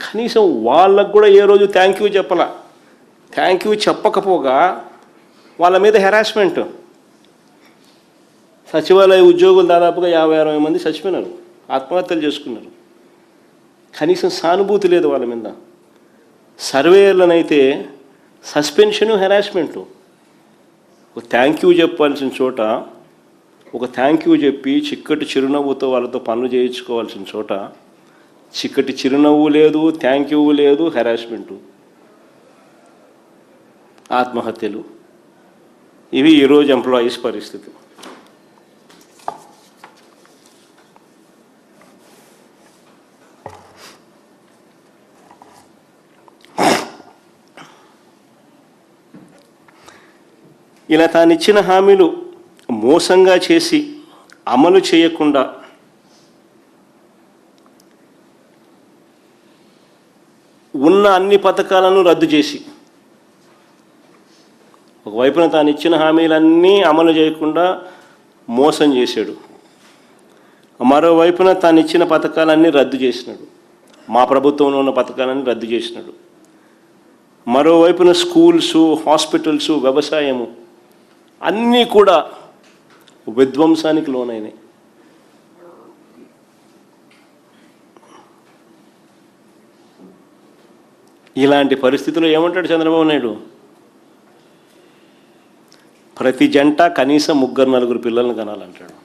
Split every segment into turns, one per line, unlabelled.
కనీసం వాళ్ళకు కూడా ఏ రోజు థ్యాంక్ యూ చెప్పాల. థ్యాంక్ యూ చెప్పకపోగా వాళ్ళ మీద హెరాస్మెంట్. సచివాలయ ఉద్యోగులు దాదాపుగా 50-60 మంది చచ్చిపోయినారు, ఆత్మహత్యలు చేసుకున్నారు. కనీసం సానుభూతి లేదు వాళ్ళ మీద. సర్వేయర్లనైతే సస్పెన్షను, హెరాస్మెంటు. ఒక థ్యాంక్ యూ చెప్పాల్సిన చోట ఒక థ్యాంక్ యూ చెప్పి చిక్కటి చిరునవ్వుతో వాళ్ళతో పనులు చేయించుకోవాల్సిన చోట చిక్కటి చిరునవ్వు లేదు, థ్యాంక్ యూ లేదు, హెరాస్మెంటు, ఆత్మహత్యలు. ఇవి ఈరోజు ఎంప్లాయీస్ పరిస్థితి. ఇలా తానిచ్చిన హామీలు మోసంగా చేసి అమలు చేయకుండా ఉన్న అన్ని పథకాలను రద్దు చేసి, ఒకవైపున తాను ఇచ్చిన హామీలన్నీ అమలు చేయకుండా మోసం చేశాడు, మరోవైపున తాను ఇచ్చిన పథకాలన్నీ రద్దు చేసినాడు, మా ప్రభుత్వంలో ఉన్న పథకాలన్నీ రద్దు చేసినాడు. మరోవైపున స్కూల్సు, హాస్పిటల్సు, వ్యవసాయము అన్నీ కూడా విధ్వంసానికి లోనైనాయి. ఇలాంటి పరిస్థితుల్లో ఏమంటాడు చంద్రబాబు నాయుడు? ప్రతి జంట కనీసం 3-4 పిల్లలను కనాలంటాడు.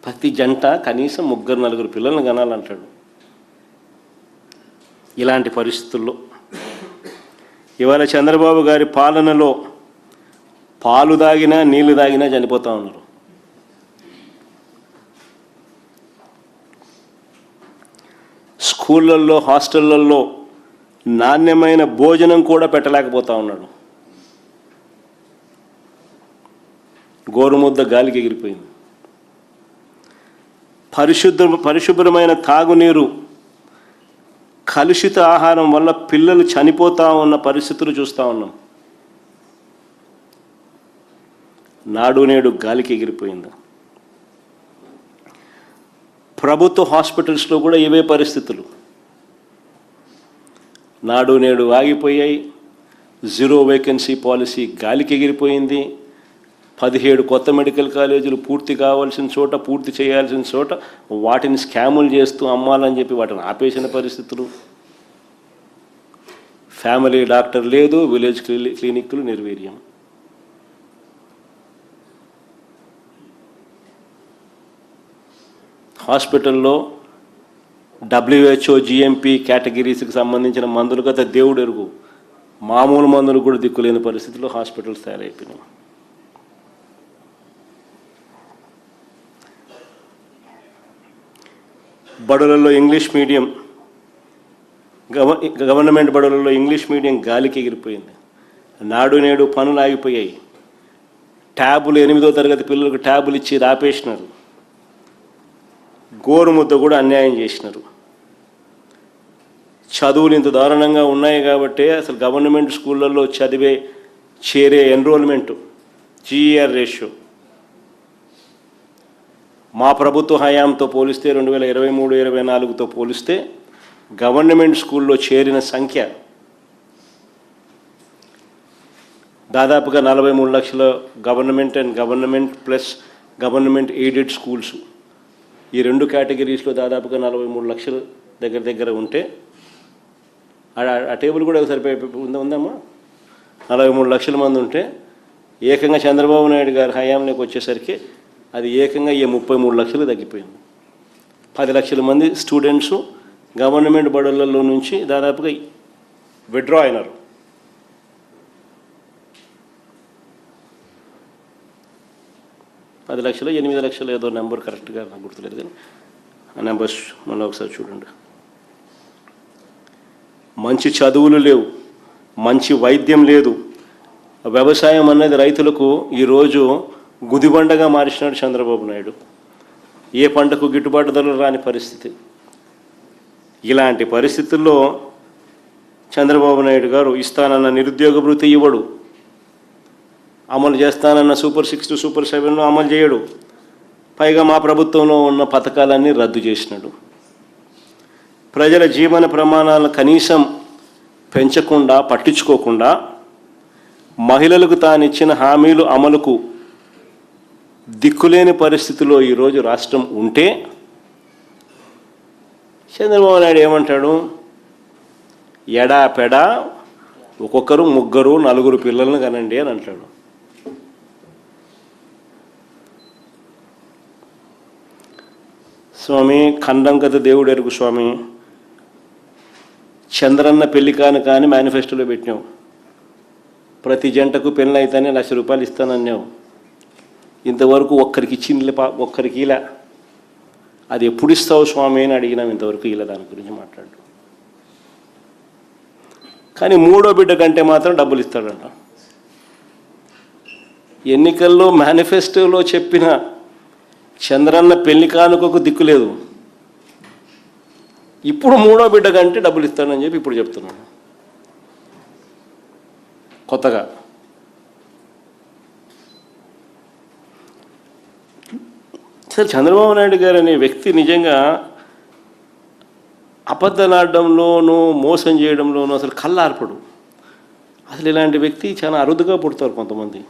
ప్రతి జంట కనీసం 3-4 పిల్లలను కనాలంటాడు. ఇలాంటి పరిస్థితుల్లో ఇవాళ చంద్రబాబు గారి పాలనలో పాలు తాగినా నీళ్లు తాగినా చనిపోతూ ఉన్నారు. స్కూళ్ళల్లో, హాస్టళ్ళల్లో నాణ్యమైన భోజనం కూడా పెట్టలేకపోతూ ఉన్నాడు. గోరుముద్ద గాలికి ఎగిరిపోయింది. పరిశుభ్రమైన తాగునీరు, కలుషిత ఆహారం వల్ల పిల్లలు చనిపోతూ ఉన్న పరిస్థితులు చూస్తూ ఉన్నాం. నాడు నేడు గాలికి ఎగిరిపోయింది. ప్రభుత్వ హాస్పిటల్స్లో కూడా ఇవే పరిస్థితులు. నాడు నేడు ఆగిపోయాయి. 0 వేకెన్సీ పాలసీ గాలికి ఎగిరిపోయింది. 17 కొత్త మెడికల్ కాలేజీలు పూర్తి కావాల్సిన చోట, పూర్తి చేయాల్సిన చోట వాటిని స్కాములు చేస్తూ అమ్మాలని చెప్పి వాటిని ఆపేసిన పరిస్థితులు. ఫ్యామిలీ డాక్టర్ లేదు, విలేజ్ క్లినిక్లు నిర్వీర్యం. హాస్పిటల్లో WHO, GMP కేటగిరీస్కి సంబంధించిన మందులు గత దేవుడు ఎరుగు, మామూలు మందులు కూడా దిక్కులేని పరిస్థితుల్లో హాస్పిటల్స్ తయారైపోయినాయి. బడులలో ఇంగ్లీష్ మీడియం, గవర్నమెంట్ బడులలో ఇంగ్లీష్ మీడియం గాలికి ఎగిరిపోయింది. నాడు నేడు పనులు ఆగిపోయాయి. ట్యాబులు 8వ తరగతి పిల్లలకు ట్యాబులు ఇచ్చి ఆపేసినారు. గోరుముద్ద కూడా అన్యాయం చేసినారు. చదువులు ఇంత దారుణంగా ఉన్నాయి కాబట్టి అసలు గవర్నమెంట్ స్కూళ్ళల్లో చేరే ఎన్రోల్మెంటు, GER రేషియో మా ప్రభుత్వ హయాంతో పోలిస్తే 2023-24తో పోలిస్తే గవర్నమెంట్ స్కూల్లో చేరిన సంఖ్య దాదాపుగా 43 లక్షల government and government plus government aided schools, ఈ 2 కేటగిరీస్లో దాదాపుగా 43 లక్షల దగ్గర ఉంటే ఆ టేబుల్ కూడా సరిపోయి ఉందమ్మా. 43 లక్షల మంది ఉంటే ఏకంగా చంద్రబాబు నాయుడు గారి హయాంలోకి వచ్చేసరికి అది ఏకంగా 33 లక్షలు తగ్గిపోయింది. 10 లక్షల మంది స్టూడెంట్స్ గవర్నమెంట్ బడులలో నుంచి దాదాపుగా విత్డ్రా అయినారు. $10 లక్షలు, 8 లక్షలు ఏదో నెంబర్ కరెక్ట్గా నాకు గుర్తులేదు, కానీ ఆ నెంబర్స్ మళ్ళీ ఒకసారి చూడండి. మంచి చదువులు లేవు, మంచి వైద్యం లేదు. వ్యవసాయం అనేది రైతులకు ఈరోజు గుదిబండగా మార్చినాడు చంద్రబాబు నాయుడు. ఏ పంటకు గిట్టుబాటు ధరలు రాని పరిస్థితి. ఇలాంటి పరిస్థితుల్లో చంద్రబాబు నాయుడు గారు ఇస్తానన్న నిరుద్యోగ భృతి ఇవ్వడు, అమలు చేస్తానన్న సూపర్ 6, సూపర్ 7 అమలు చేయడు. పైగా మా ప్రభుత్వంలో ఉన్న పథకాలన్నీ రద్దు చేసినాడు. ప్రజల జీవన ప్రమాణాలను కనీసం పెంచకుండా, పట్టించుకోకుండా, మహిళలకు తానిచ్చిన హామీలు అమలుకు దిక్కులేని పరిస్థితిలో ఈరోజు రాష్ట్రం ఉంటే చంద్రబాబు నాయుడు ఏమంటాడు? ఎడాపెడా ఒక్కొక్కరు 3, 4 పిల్లలను కనండి అని అంటాడు. స్వామి, ఖండం కథ దేవుడు ఎరుగు స్వామి. చంద్రన్న పెళ్లి కానీ మేనిఫెస్టోలో పెట్టినావు. ప్రతి జంటకు పెళ్ళి అయితేనే ₹1,00,000 ఇస్తానన్నావు. ఇంతవరకు ఒక్కరికి ఇలా. అది ఎప్పుడు ఇస్తావు స్వామి అని అడిగినాం. ఇంతవరకు ఇలా దాని గురించి మాట్లాడు. కానీ 3వ బిడ్డ కంటే మాత్రం డబ్బులు ఇస్తాడంట. ఎన్నికల్లో మేనిఫెస్టోలో చెప్పిన చంద్రన్న పెళ్లి కానుకకు దిక్కులేదు. ఇప్పుడు 3వ బిడ్డ కంటే డబ్బులు ఇస్తాడని చెప్పి ఇప్పుడు చెప్తున్నాడు కొత్తగా. సార్, చంద్రబాబు నాయుడు గారు అనే వ్యక్తి నిజంగా అబద్ధలాడడంలోనూ మోసం చేయడంలోనూ అసలు కళ్ళార్పడు. అసలు ఇలాంటి వ్యక్తి చాలా అరుదుగా పుడతారు కొంతమంది.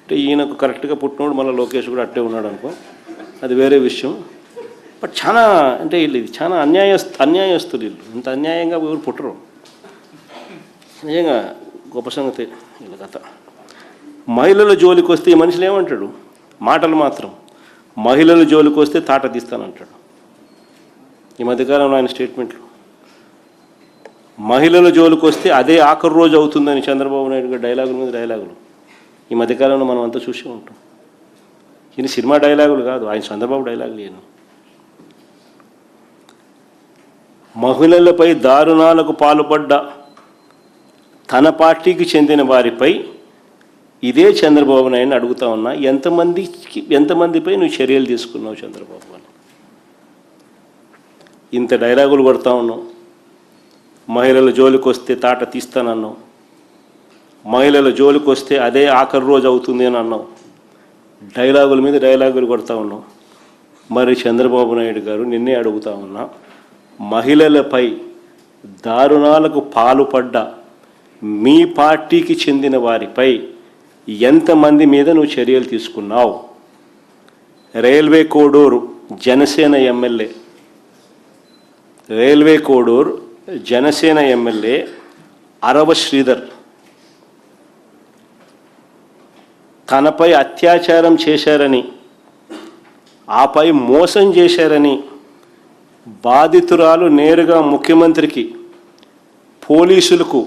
అంటే ఈయనకు కరెక్ట్గా పుట్టినోడు మళ్ళీ లోకేష్ కూడా అట్టే ఉన్నాడు అనుకో, అది వేరే విషయం. బట్ చాలా అంటే వీళ్ళు ఇది చాలా అన్యాయస్తులు. వీళ్ళు ఇంత అన్యాయంగా ఎవరు పుట్టరు. నిజంగా గొప్ప సంగతి వీళ్ళ కథ. మహిళల జోలికి వస్తే ఈ మనుషులు ఏమంటాడు? మాటలు మాత్రం. మహిళల జోలికి వస్తే తాట తీస్తానంటాడు. ఈ మధ్యకాలంలో ఆయన స్టేట్మెంట్లు. మహిళల జోలికి వస్తే అదే ఆఖరి రోజు అవుతుందని చంద్రబాబు నాయుడు గారు డైలాగుల మీద డైలాగులు ఈ మధ్యకాలంలో మనం అంతా చూసే ఉంటాం. ఈయన సినిమా డైలాగులు కాదు, ఆయన చంద్రబాబు డైలాగులు. ఈయన మహిళలపై దారుణాలకు పాల్పడ్డ తన పార్టీకి చెందిన వారిపై ఇదే చంద్రబాబు నాయుడిని అడుగుతా ఉన్నా, ఎంతమందిపై నువ్వు చర్యలు తీసుకున్నావు చంద్రబాబు అని. ఇంత డైలాగులు కొడతా ఉన్నావు. మహిళల జోలికి వస్తే తాట తీస్తానన్నావు. మహిళల జోలికి వస్తే అదే ఆఖరి రోజు అవుతుంది అని అన్నావు. డైలాగుల మీద డైలాగులు కొడతా ఉన్నావు. మరి చంద్రబాబు నాయుడు గారు నిన్నే అడుగుతా ఉన్నా, మహిళలపై దారుణాలకు పాల్పడ్డ మీ పార్టీకి చెందిన వారిపై ఎంతమంది మీద నువ్వు చర్యలు తీసుకున్నావు? రైల్వే కోడూరు జనసేన ఎమ్మెల్యే అరవ శ్రీధర్ తనపై అత్యాచారం చేశారని, ఆపై మోసం చేశారని బాధితురాలు నేరుగా ముఖ్యమంత్రికి, పోలీసులకు